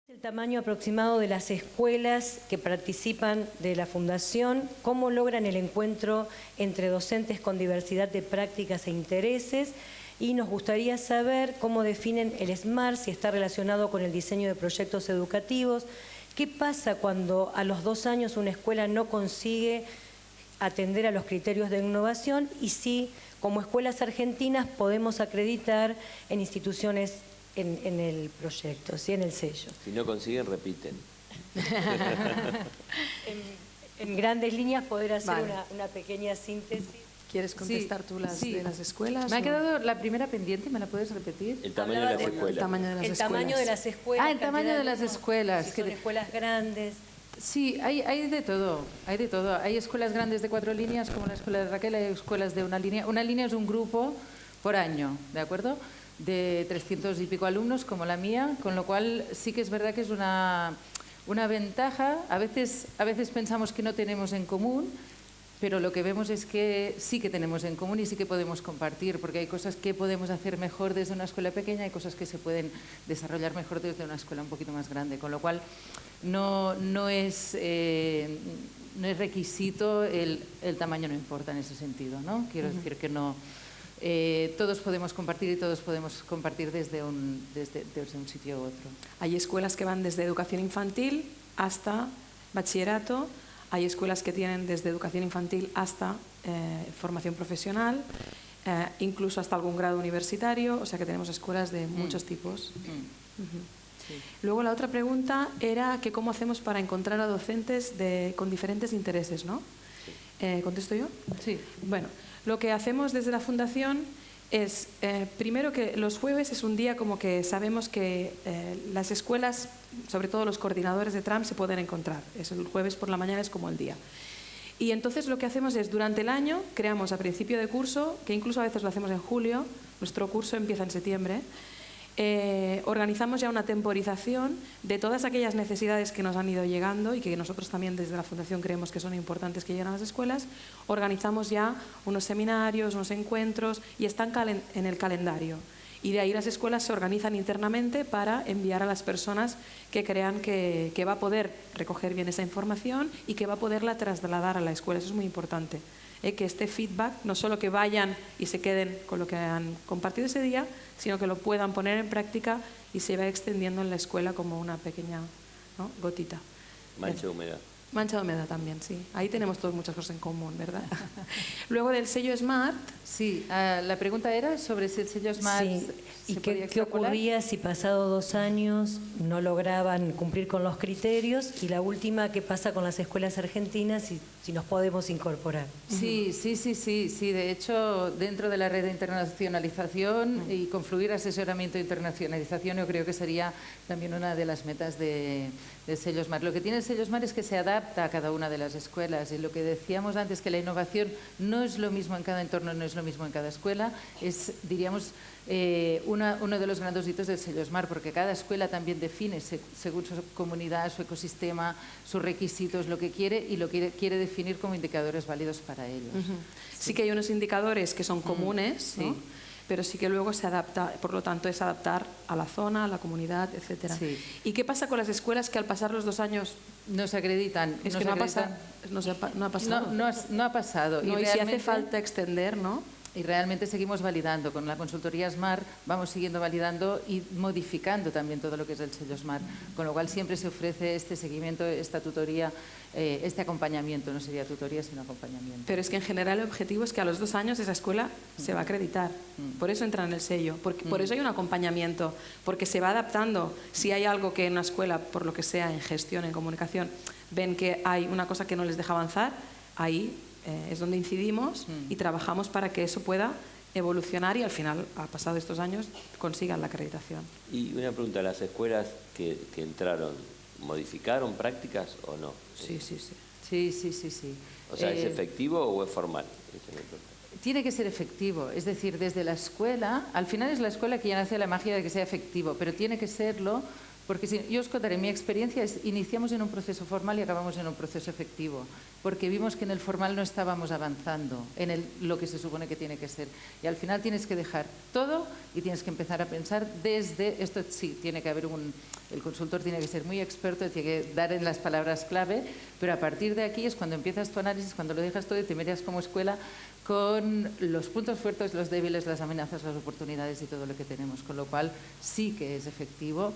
El tamaño aproximado de las escuelas que participan de la Fundación, cómo logran el encuentro entre docentes con diversidad de prácticas e intereses, y nos gustaría saber cómo definen el SMART, si está relacionado con el diseño de proyectos educativos, qué pasa cuando a los 2 años una escuela no consigue atender a los criterios de innovación y si como escuelas argentinas podemos acreditar en instituciones en el proyecto, ¿sí? En el sello. Si no consiguen, repiten. En grandes líneas poder hacer una pequeña síntesis. ¿Quieres contestar tú de las escuelas? Me ha quedado la primera pendiente, ¿me la puedes repetir? El tamaño de las escuelas. El tamaño de las escuelas. El tamaño de las escuelas. El tamaño de las escuelas. Si son escuelas grandes. Sí, hay de todo, hay de todo. Hay escuelas grandes de 4 líneas, como la escuela de Raquel, hay escuelas de 1 línea. 1 línea es un grupo por año, ¿de acuerdo? De 300 y pico alumnos, como la mía, con lo cual sí que es verdad que es una ventaja. A veces pensamos que no tenemos en común, pero lo que vemos es que sí que tenemos en común y sí que podemos compartir, porque hay cosas que podemos hacer mejor desde una escuela pequeña y cosas que se pueden desarrollar mejor desde una escuela un poquito más grande, con lo cual no es requisito, el tamaño no importa en ese sentido, ¿no? Quiero decir que no... todos podemos compartir y todos podemos compartir desde un sitio u otro. Hay escuelas que van desde educación infantil hasta bachillerato, hay escuelas que tienen desde educación infantil hasta formación profesional, incluso hasta algún grado universitario, o sea que tenemos escuelas de muchos tipos. Sí. Luego la otra pregunta era que cómo hacemos para encontrar a docentes con diferentes intereses, ¿no? ¿Contesto yo? Sí. Bueno, lo que hacemos desde la Fundación es, primero que los jueves es un día como que sabemos que las escuelas, sobre todo los coordinadores de TRAM, se pueden encontrar. El jueves por la mañana es como el día. Y entonces lo que hacemos es, durante el año, creamos a principio de curso, que incluso a veces lo hacemos en julio, nuestro curso empieza en septiembre, organizamos ya una temporización de todas aquellas necesidades que nos han ido llegando y que nosotros también desde la Fundación creemos que son importantes que lleguen a las escuelas. Organizamos ya unos seminarios, unos encuentros y están en el calendario. Y de ahí las escuelas se organizan internamente para enviar a las personas que crean que va a poder recoger bien esa información y que va a poderla trasladar a la escuela. Eso es muy importante. Que este feedback, no solo que vayan y se queden con lo que han compartido ese día, sino que lo puedan poner en práctica y se va extendiendo en la escuela como una pequeña, ¿no?, gotita. Mancha de humedad. Mancha de humedad también, sí. Ahí tenemos todos muchas cosas en común, ¿verdad? Luego del sello SMART. Sí, la pregunta era sobre si el sello SMART... Sí. ¿Y qué ocurría si pasado 2 años no lograban cumplir con los criterios? Y la última, ¿qué pasa con las escuelas argentinas si nos podemos incorporar? Sí. De hecho, dentro de la red de internacionalización y confluir asesoramiento e internacionalización, yo creo que sería también una de las metas de sello SMART. Lo que tiene el sello SMART es que se adapta a cada una de las escuelas y lo que decíamos antes, que la innovación no es lo mismo en cada entorno, no es lo mismo en cada escuela, es, diríamos, uno de los grandes hitos del sello SMART, porque cada escuela también define según su comunidad, su ecosistema, sus requisitos, lo que quiere y lo que quiere definir como indicadores válidos para ellos. Sí que hay unos indicadores que son comunes, ¿no? Pero sí que luego se adapta, por lo tanto es adaptar a la zona, a la comunidad, etcétera. Sí. ¿Y qué pasa con las escuelas que al pasar los 2 años no se acreditan? Es que no ha pasado. No ha pasado. No ha pasado. No, y si hace falta extender, ¿no? Y realmente seguimos validando. Con la consultoría SMART vamos siguiendo validando y modificando también todo lo que es el sello SMART. Con lo cual siempre se ofrece este seguimiento, esta tutoría, este acompañamiento. No sería tutoría, sino acompañamiento. Pero es que en general el objetivo es que a los 2 años esa escuela se va a acreditar. Por eso entra en el sello. Por eso hay un acompañamiento. Porque se va adaptando. Si hay algo que en una escuela, por lo que sea, en gestión, en comunicación, ven que hay una cosa que no les deja avanzar, ahí es donde incidimos y trabajamos para que eso pueda evolucionar y al final, a pasado estos años, consigan la acreditación. Y una pregunta, ¿las escuelas que entraron modificaron prácticas o no? Sí. O sea, ¿es efectivo o es formal? Tiene que ser efectivo, es decir, desde la escuela, al final es la escuela quien hace la magia de que sea efectivo, pero tiene que serlo. Porque yo os contaré, mi experiencia es, iniciamos en un proceso formal y acabamos en un proceso efectivo. porque vimos que en el formal no estábamos avanzando en lo que se supone que tiene que ser. Y al final tienes que dejar todo y tienes que empezar a pensar desde, esto sí, tiene que haber el consultor tiene que ser muy experto, tiene que dar en las palabras clave, pero a partir de aquí es cuando empiezas tu análisis, cuando lo dejas todo y te miras como escuela con los puntos fuertes, los débiles, las amenazas, las oportunidades y todo lo que tenemos, con lo cual sí que es efectivo,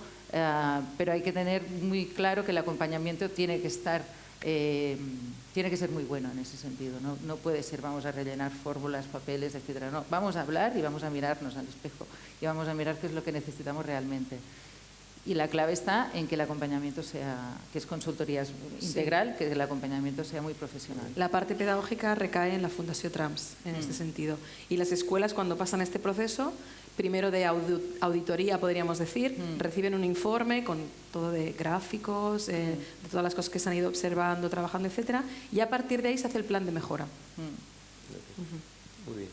pero hay que tener muy claro que el acompañamiento tiene que estar, tiene que ser muy bueno en ese sentido, no puede ser vamos a rellenar fórmulas, papeles, etcétera, no, vamos a hablar y vamos a mirarnos al espejo y vamos a mirar qué es lo que necesitamos realmente. Y la clave está en que el acompañamiento sea, que es consultoría integral, que el acompañamiento sea muy profesional. La parte pedagógica recae en la Fundació Trams, en este sentido. Y las escuelas, cuando pasan este proceso, primero de auditoría, podríamos decir, reciben un informe con todo de gráficos, de todas las cosas que se han ido observando, trabajando, etcétera, y a partir de ahí se hace el plan de mejora. Muy bien.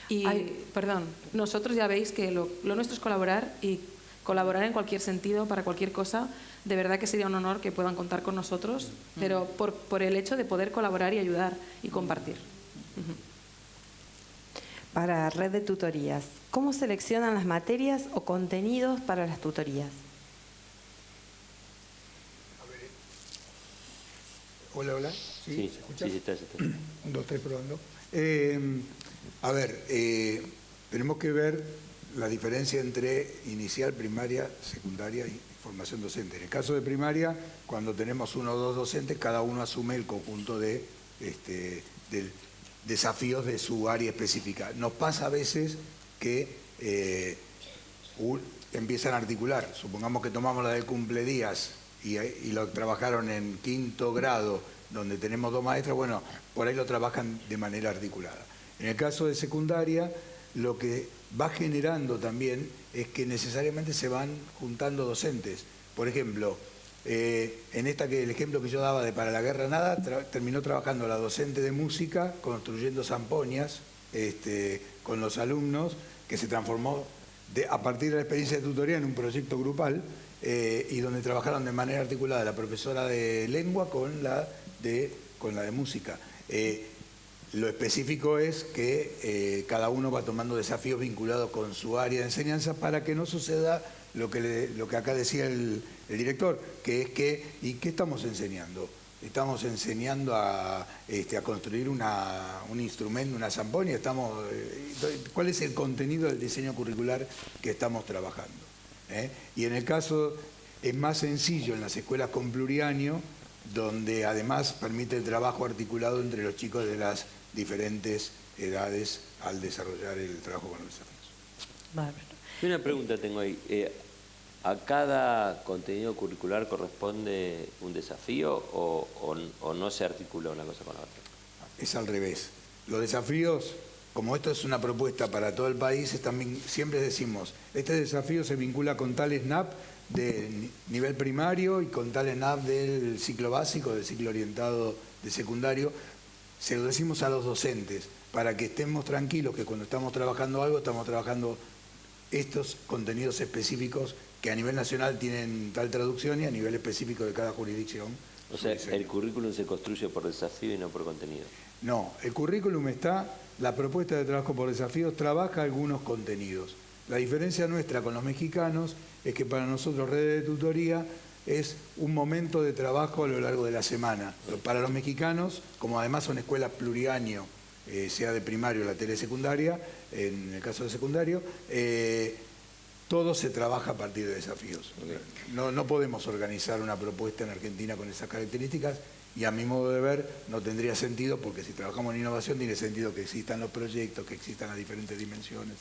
Y, perdón, nosotros ya veis que lo nuestro es colaborar y colaborar en cualquier sentido, para cualquier cosa. De verdad que sería un honor que puedan contar con nosotros, pero por el hecho de poder colaborar y ayudar y compartir. Para Red de Tutorías, ¿cómo seleccionan las materias o contenidos para las tutorías? Hola, hola. Sí, ¿Se escucha? sí, está. 1, 2, 3, probando. A ver, tenemos que ver la diferencia entre inicial, primaria, secundaria y formación docente. En el caso de primaria, cuando tenemos 1 o 2 docentes, cada uno asume el conjunto de desafíos de su área específica. Nos pasa a veces que empiezan a articular. Supongamos que tomamos la del cumpledías y lo trabajaron en 5º grado, donde tenemos 2 maestras, bueno, por ahí lo trabajan de manera articulada. En el caso de secundaria, lo que va generando también es que necesariamente se van juntando docentes. Por ejemplo, en el ejemplo que yo daba de Para la Guerra Nada, terminó trabajando la docente de música construyendo zampoñas con los alumnos, que se transformó a partir de la experiencia de tutoría en un proyecto grupal y donde trabajaron de manera articulada la profesora de lengua con la de música. Lo específico es que cada uno va tomando desafíos vinculados con su área de enseñanza para que no suceda lo que acá decía el director, que es ¿y qué estamos enseñando? Estamos enseñando a construir un instrumento, una zampoña. ¿Cuál es el contenido del diseño curricular que estamos trabajando? Y en el caso es más sencillo en las escuelas con pluriaño, donde además permite el trabajo articulado entre los chicos de las diferentes edades al desarrollar el trabajo con los desafíos. Bárbaro. Una pregunta tengo ahí. ¿A cada contenido curricular corresponde un desafío o no se articula una cosa con la otra? Es al revés. Los desafíos, como esto es una propuesta para todo el país, siempre decimos, este desafío se vincula con tal SNAP de nivel primario y con tal SNAP del ciclo básico, del ciclo orientado de secundario. Se lo decimos a los docentes para que estemos tranquilos que cuando estamos trabajando algo, estamos trabajando estos contenidos específicos que a nivel nacional tienen tal traducción y a nivel específico de cada jurisdicción. O sea, el currículum se construye por desafío y no por contenido. No, el currículum la propuesta de trabajo por desafíos trabaja algunos contenidos. La diferencia nuestra con los mexicanos es que para nosotros Red de Tutoría es un momento de trabajo a lo largo de la semana. Para los mexicanos, como además son escuelas pluriaño, sea de primario o la telesecundaria, en el caso de secundario, todo se trabaja a partir de desafíos. No podemos organizar una propuesta en Argentina con esas características y a mi modo de ver no tendría sentido, porque si trabajamos en innovación tiene sentido que existan los proyectos, que existan las diferentes dimensiones.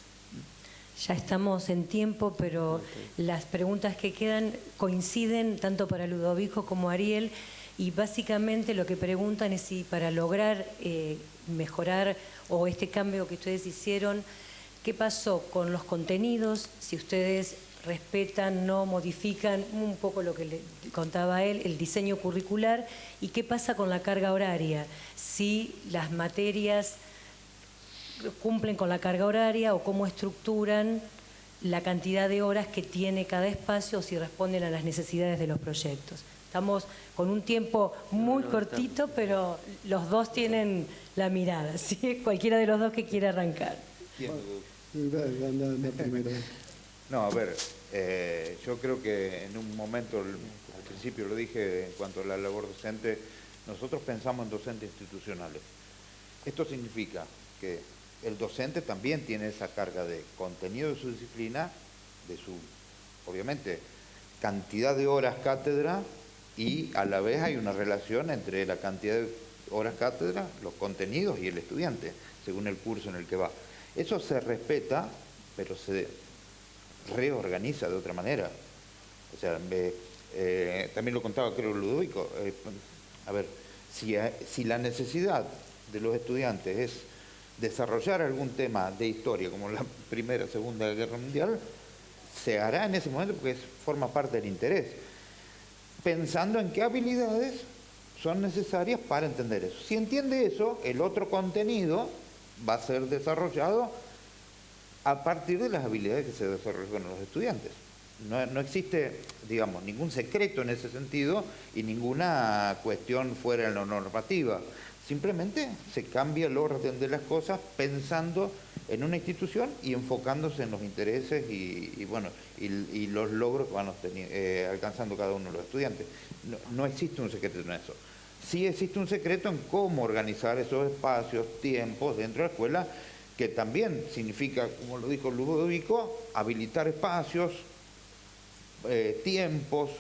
Ya estamos en tiempo, pero las preguntas que quedan coinciden tanto para Ludovico como Ariel, y básicamente lo que preguntan es si para lograr mejorar o este cambio que ustedes hicieron, ¿qué pasó con los contenidos? Si ustedes respetan, no modifican, un poco lo que le contaba él, el diseño curricular, y qué pasa con la carga horaria, si las materias cumplen con la carga horaria o cómo estructuran la cantidad de horas que tiene cada espacio o si responden a las necesidades de los proyectos. Estamos con un tiempo muy cortito, pero los dos tienen la mirada, ¿sí? Cualquiera de los dos que quiera arrancar. Anda primero. No, a ver, yo creo que en un momento, al principio lo dije en cuanto a la labor docente, nosotros pensamos en docentes institucionales. Esto significa que el docente también tiene esa carga de contenido de su disciplina, de su, obviamente, cantidad de horas cátedra, y a la vez hay una relación entre la cantidad de horas cátedra, los contenidos y el estudiante, según el curso en el que va. Eso se respeta, pero se reorganiza de otra manera. O sea, también lo contaba creo Ludovico, a ver, si la necesidad de los estudiantes es desarrollar algún tema de historia, como la Primera, Segunda Guerra Mundial, se hará en ese momento porque forma parte del interés, pensando en qué habilidades son necesarias para entender eso. Si entiende eso, el otro contenido va a ser desarrollado a partir de las habilidades que se desarrollan con los estudiantes. No existe, digamos, ningún secreto en ese sentido y ninguna cuestión fuera de la normativa. Simplemente se cambia el orden de las cosas pensando en una institución y enfocándose en los intereses y los logros que van alcanzando cada uno de los estudiantes. No existe un secreto en eso. Sí existe un secreto en cómo organizar esos espacios, tiempos dentro de la escuela, que también significa, como lo dijo Ludovico, habilitar espacios, tiempos.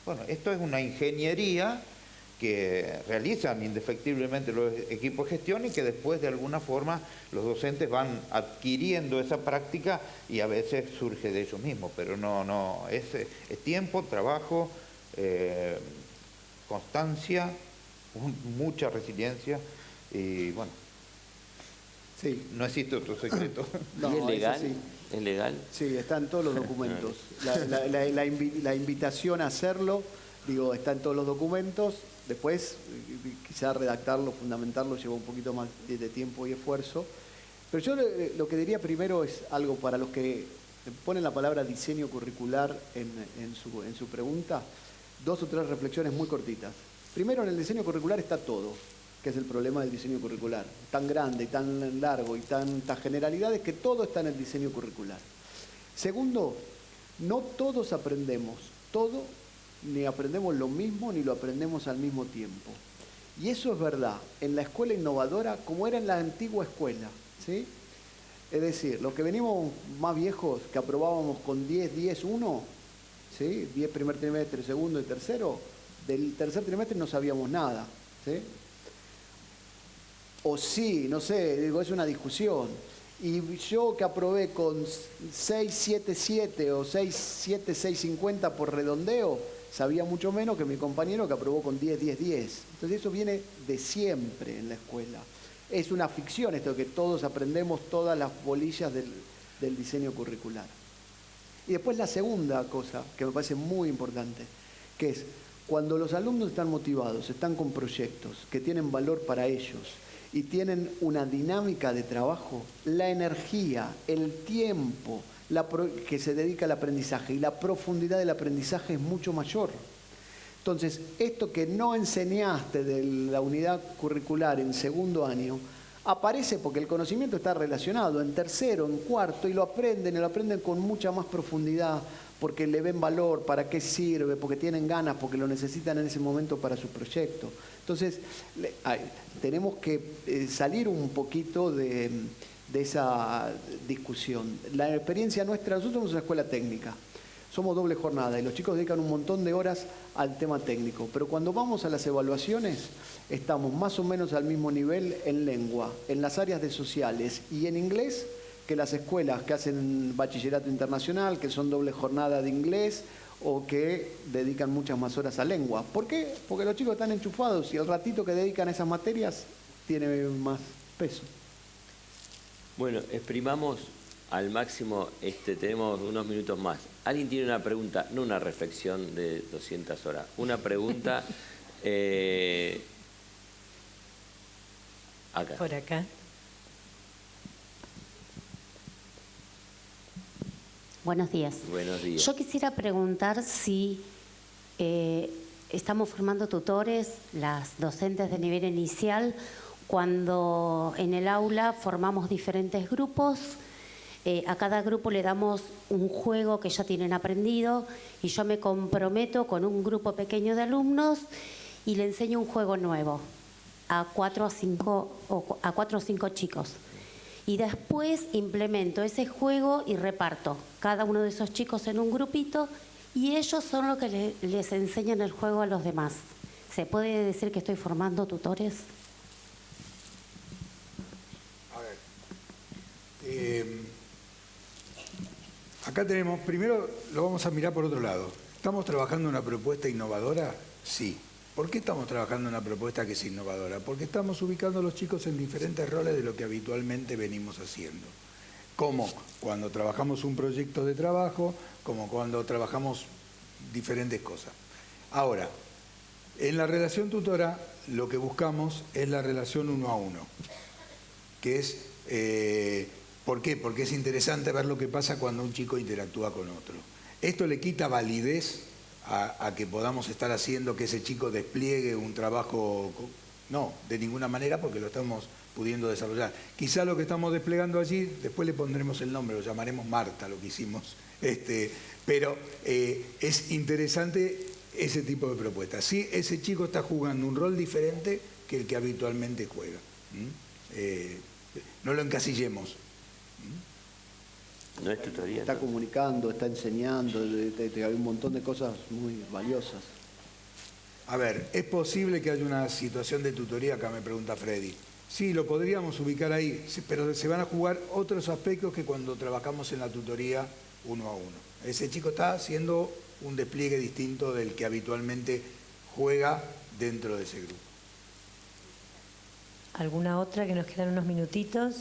Bueno, esto es una ingeniería que realizan indefectiblemente los equipos de gestión y que después de alguna forma los docentes van adquiriendo esa práctica y a veces surge de ellos mismos, pero es tiempo, trabajo, constancia, mucha resiliencia y bueno, Sí. no existe otro secreto. ¿Y es legal? así. ¿Es legal? Sí, está en todos los documentos. La invitación a hacerlo, digo, está en todos los documentos. Después, quizá redactarlo, fundamentarlo, lleva un poquito más de tiempo y esfuerzo. Pero yo lo que diría primero es algo para los que ponen la palabra diseño curricular en su pregunta, 2 o 3 reflexiones muy cortitas. Primero, en el diseño curricular está todo, que es el problema del diseño curricular. Tan grande, tan largo y tantas generalidades que todo está en el diseño curricular. Segundo, no todos aprendemos todo, ni aprendemos lo mismo, ni lo aprendemos al mismo tiempo. Y eso es verdad en la escuela innovadora como era en la antigua escuela, ¿sí? Es decir, los que venimos más viejos, que aprobábamos con 10, 10, 1, ¿sí? 10 primer trimestre, segundo y tercero, del tercer trimestre no sabíamos nada, ¿sí? O sí, no sé, digo, es una discusión. Y yo que aprobé con 677 o 67650 por redondeo, sabía mucho menos que mi compañero que aprobó con 10, 10, 10. Entonces eso viene de siempre en la escuela. Es una ficción esto de que todos aprendemos todas las bolillas del diseño curricular. Y después la segunda cosa que me parece muy importante, que es cuando los alumnos están motivados, están con proyectos que tienen valor para ellos, y tienen una dinámica de trabajo, la energía, el tiempo que se dedica al aprendizaje y la profundidad del aprendizaje es mucho mayor. Entonces, esto que no enseñaste de la unidad curricular en segundo año, aparece porque el conocimiento está relacionado en tercero, en cuarto, y lo aprenden con mucha más profundidad, porque le ven valor, para qué sirve, porque tienen ganas, porque lo necesitan en ese momento para su proyecto. Entonces, tenemos que salir un poquito de esa discusión. La experiencia nuestra, nosotros somos una escuela técnica, somos doble jornada y los chicos dedican un montón de horas al tema técnico, pero cuando vamos a las evaluaciones estamos más o menos al mismo nivel en lengua, en las áreas de sociales y en inglés, que las escuelas que hacen bachillerato internacional, que son doble jornada de inglés o que dedican muchas más horas a lengua. ¿Por qué? Porque los chicos están enchufados y el ratito que dedican a esas materias tiene más peso. Bueno, exprimamos al máximo, tenemos unos minutos más. ¿Alguien tiene una pregunta? No una reflexión de 200 horas, una pregunta acá. Por acá. Buenos días. Buenos días. Yo quisiera preguntar si estamos formando tutores, las docentes de nivel inicial, cuando en el aula formamos diferentes grupos. A cada grupo le damos un juego que ya tienen aprendido y yo me comprometo con un grupo pequeño de alumnos y le enseño un juego nuevo a 4 o 5 chicos. Y después implemento ese juego y reparto cada uno de esos chicos en un grupito y ellos son los que les enseñan el juego a los demás. ¿Se puede decir que estoy formando tutores? A ver, acá tenemos, primero lo vamos a mirar por otro lado. ¿Estamos trabajando una propuesta innovadora? Sí. ¿Por qué estamos trabajando una propuesta que es innovadora? Porque estamos ubicando a los chicos en diferentes roles de lo que habitualmente venimos haciendo. Como cuando trabajamos un proyecto de trabajo, como cuando trabajamos diferentes cosas. Ahora, en la relación tutora lo que buscamos es la relación 1 a 1, que es, ¿por qué? Porque es interesante ver lo que pasa cuando un chico interactúa con otro. Esto le quita validez a que podamos estar haciendo que ese chico despliegue un trabajo, no, de ninguna manera, porque lo estamos pudiendo desarrollar. Quizá lo que estamos desplegando allí, después le pondremos el nombre, lo llamaremos Marta, lo que hicimos, pero es interesante ese tipo de propuestas. Sí, ese chico está jugando un rol diferente que el que habitualmente juega. No lo encasillemos. No es tutoría. Está comunicando, está enseñando, hay un montón de cosas muy valiosas. A ver, ¿es posible que haya una situación de tutoría? Acá me pregunta Freddy. Sí, lo podríamos ubicar ahí, pero se van a jugar otros aspectos que cuando trabajamos en la tutoría 1 a 1. Ese chico está haciendo un despliegue distinto del que habitualmente juega dentro de ese grupo. ¿Alguna otra que nos quedan unos minutitos?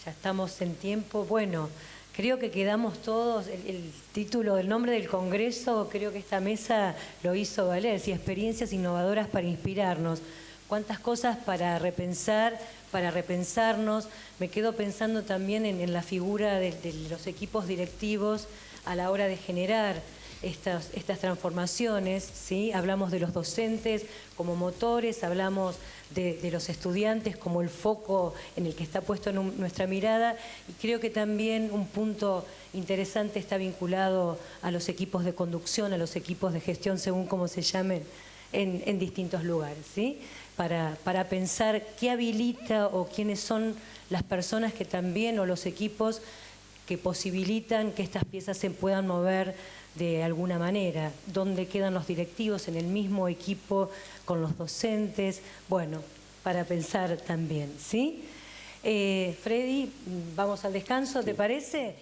Ya estamos en tiempo. Bueno, creo que quedamos todos, el título, el nombre del Congreso, creo que esta mesa lo hizo valer, sí, experiencias innovadoras para inspirarnos. Cuántas cosas para repensar, para repensarnos. Me quedo pensando también en la figura de los equipos directivos a la hora de generar estas transformaciones, ¿sí? Hablamos de los docentes como motores, hablamos de los estudiantes como el foco en el que está puesto nuestra mirada, y creo que también un punto interesante está vinculado a los equipos de conducción, a los equipos de gestión, según cómo se llamen, en distintos lugares, ¿sí? Para pensar qué habilita o quiénes son las personas que también, o los equipos que posibilitan que estas piezas se puedan mover de alguna manera. ¿Dónde quedan los directivos en el mismo equipo con los docentes? Bueno, para pensar también, ¿sí? Freddy, vamos al descanso, ¿te parece?